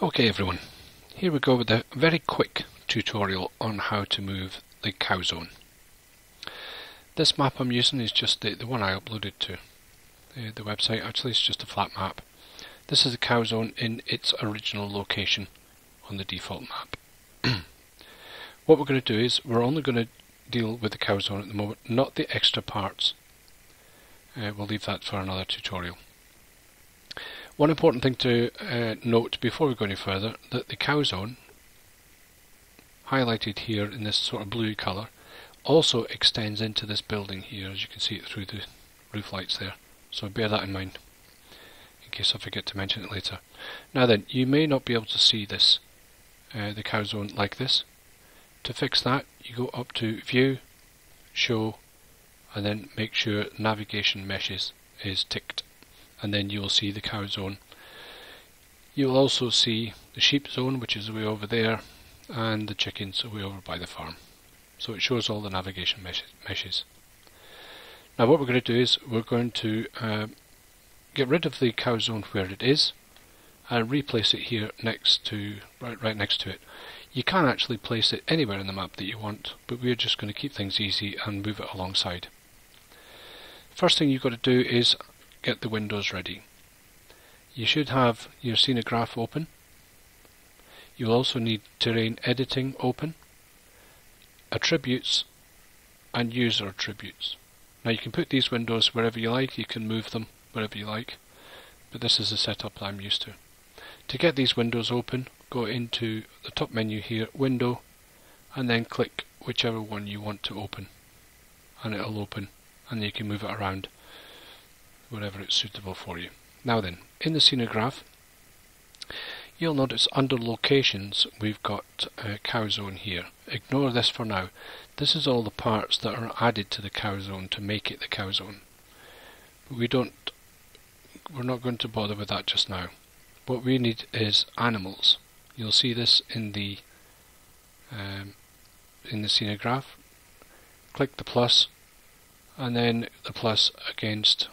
Okay everyone, here we go with a very quick tutorial on how to move the CowZone. This map I'm using is just the one I uploaded to the website. Actually, it's just a flat map. This is the CowZone in its original location on the default map. What we're going to do is we're only going to deal with the CowZone at the moment, not the extra parts. We'll leave that for another tutorial. One important thing to note before we go any further, that the CowZone, highlighted here in this sort of blue colour, also extends into this building here, as you can see it through the roof lights there. So bear that in mind, in case I forget to mention it later. Now then, you may not be able to see this, the CowZone like this. To fix that, you go up to View, Show, and then make sure Navigation Meshes is ticked. And then you will see the CowZone. You will also see the sheep zone, which is way over there, and the chickens are way over by the farm. So it shows all the navigation meshes. Now what we're going to do is we're going to get rid of the CowZone where it is and replace it here next to right next to it. You can actually place it anywhere in the map that you want, but we're just going to keep things easy and move it alongside. First thing you've got to do is get the windows ready. You should have your scenograph open. You'll also need terrain editing open, attributes, and user attributes. Now you can put these windows wherever you like, you can move them wherever you like, but this is the setup that I'm used to. To get these windows open, go into the top menu here, Window, and then click whichever one you want to open, and it'll open, and you can move it around wherever it's suitable for you. Now then, in the scenograph, you'll notice under locations we've got CowZone here. Ignore this for now. This is all the parts that are added to the CowZone to make it the CowZone. But we're not going to bother with that just now. What we need is animals. You'll see this in the scenograph. Click the plus, and then the plus against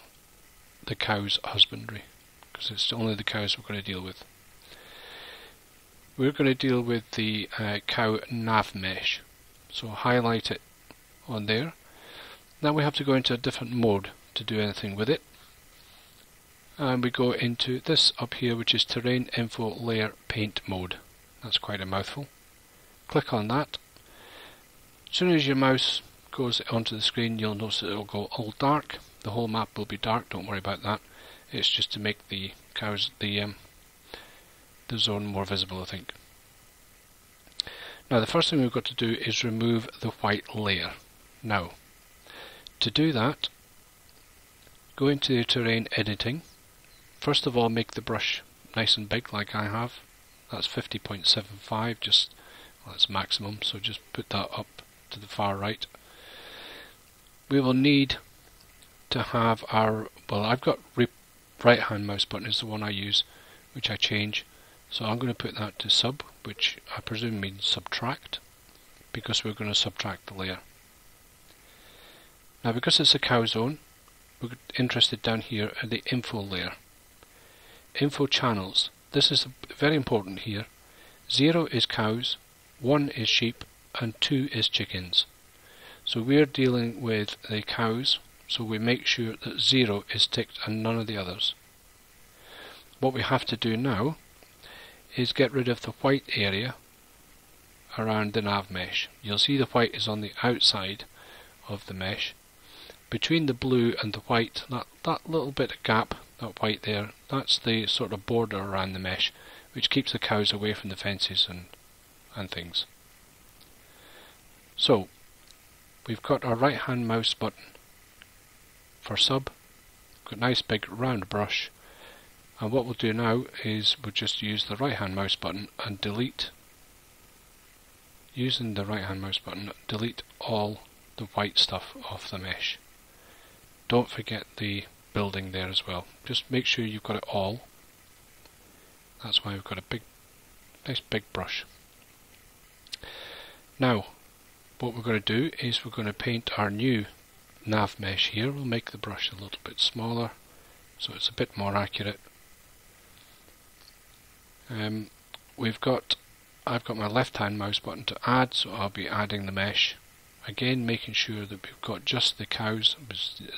the cow's husbandry, because it's only the cows we're going to deal with. We're going to deal with the cow nav mesh, so highlight it on there. Now we have to go into a different mode to do anything with it, and we go into this up here, which is Terrain Info Layer Paint Mode. That's quite a mouthful. Click on that. As soon as your mouse goes onto the screen, you'll notice that it'll go all dark. The whole map will be dark, don't worry about that. It's just to make the zone more visible, I think. Now the first thing we've got to do is remove the white layer. Now, to do that, go into the terrain editing. First of all, make the brush nice and big like I have. That's 50.75, that's maximum, so just put that up to the far right. We will need to have I've got right hand mouse button is the one I use, which I change, so I'm going to put that to sub, which I presume means subtract, because we're going to subtract the layer. Now because it's a CowZone, we're interested down here at the info layer. Info channels, this is very important here. 0 is cows, 1 is sheep, and 2 is chickens. So we're dealing with the cows, so we make sure that 0 is ticked and none of the others. What we have to do now is get rid of the white area around the nav mesh. You'll see the white is on the outside of the mesh. Between the blue and the white, that little bit of gap, that white there, that's the sort of border around the mesh, which keeps the cows away from the fences and things. So, we've got our right hand mouse button for sub, got a nice big round brush, and what we'll do now is we'll just use the right hand mouse button and delete, using the right hand mouse button, delete all the white stuff off the mesh. Don't forget the building there as well, just make sure you've got it all. That's why we've got a nice big brush. Now what we're going to do is we're going to paint our new nav mesh here. We'll make the brush a little bit smaller so it's a bit more accurate. I've got my left hand mouse button to add, so I'll be adding the mesh. Again, making sure that we've got just the cows,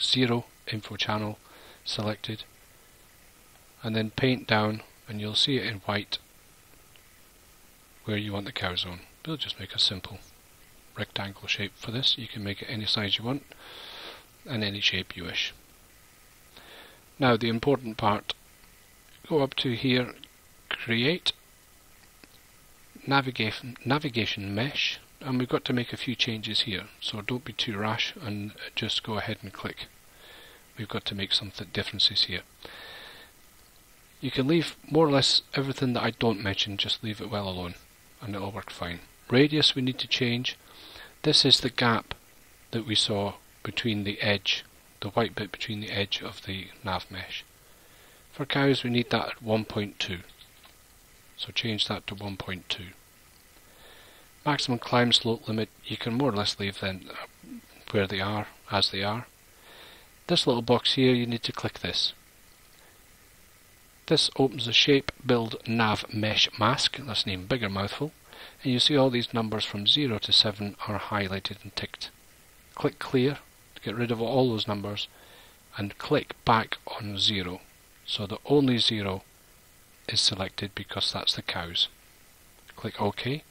0 info channel selected, and then paint down, and you'll see it in white where you want the cow zone. We'll just make a simple rectangle shape for this. You can make it any size you want and any shape you wish. Now the important part, go up to here, create navigation mesh, and we've got to make a few changes here, so don't be too rash and just go ahead and click. We've got to make some differences here. You can leave more or less everything that I don't mention, just leave it well alone and it'll work fine. Radius we need to change. This is the gap that we saw between the edge, the white bit between the edge of the nav mesh. For cows we need that at 1.2, so change that to 1.2. Maximum climb slope limit, you can more or less leave them where they are, as they are. This little box here, you need to click this. This opens the shape build nav mesh mask, that's an even bigger mouthful, and you see all these numbers from 0 to 7 are highlighted and ticked. Click clear to get rid of all those numbers and click back on 0, so that only 0 is selected because that's the cows. Click OK.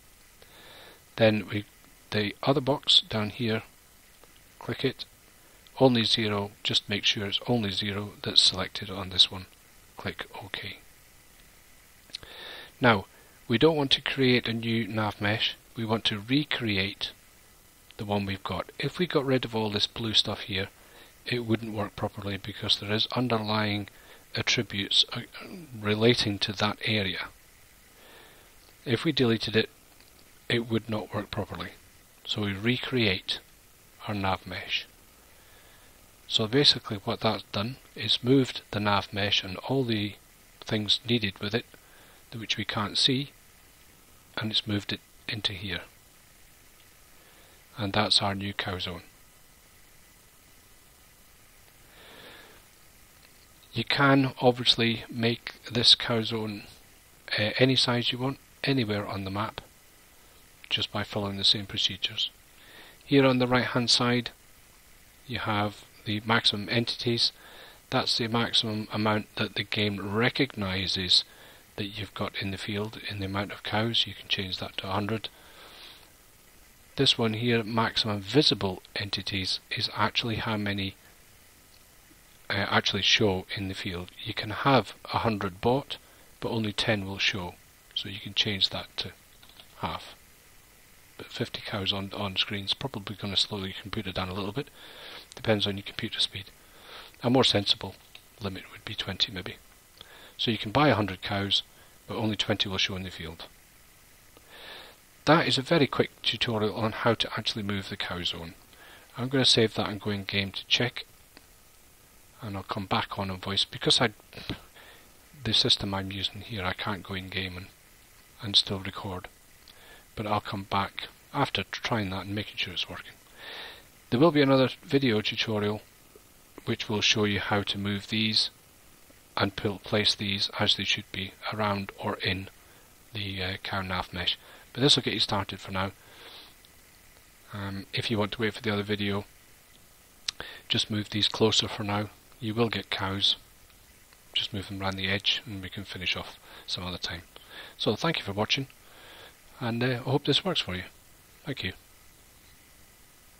Then the other box down here, click it, only 0, just make sure it's only 0 that's selected on this one. Click OK. Now, we don't want to create a new nav mesh, we want to recreate the one we've got. If we got rid of all this blue stuff here, it wouldn't work properly because there is underlying attributes relating to that area. If we deleted it, it would not work properly. So we recreate our nav mesh. So basically what that's done is moved the nav mesh and all the things needed with it, which we can't see, and it's moved it into here. And that's our new cow zone. You can obviously make this cow zone any size you want, anywhere on the map, just by following the same procedures. Here on the right hand side you have the maximum entities. That's the maximum amount that the game recognizes that you've got in the field in the amount of cows. You can change that to 100. This one here, maximum visible entities, is actually how many actually show in the field. You can have 100 bought, but only 10 will show, so you can change that to half. But 50 cows on screen is probably going to slow your computer down a little bit. Depends on your computer speed. A more sensible limit would be 20 maybe. So you can buy 100 cows, but only 20 will show in the field. That is a very quick tutorial on how to actually move the cow zone. I'm going to save that and go in game to check, and I'll come back on voice because the system I'm using here, I can't go in game and still record. But I'll come back after trying that and making sure it's working. There will be another video tutorial which will show you how to move these and place these as they should be around or in the cow nav mesh. But this will get you started for now. If you want to wait for the other video, just move these closer for now. You will get cows. Just move them around the edge and we can finish off some other time. So thank you for watching, and I hope this works for you. Thank you.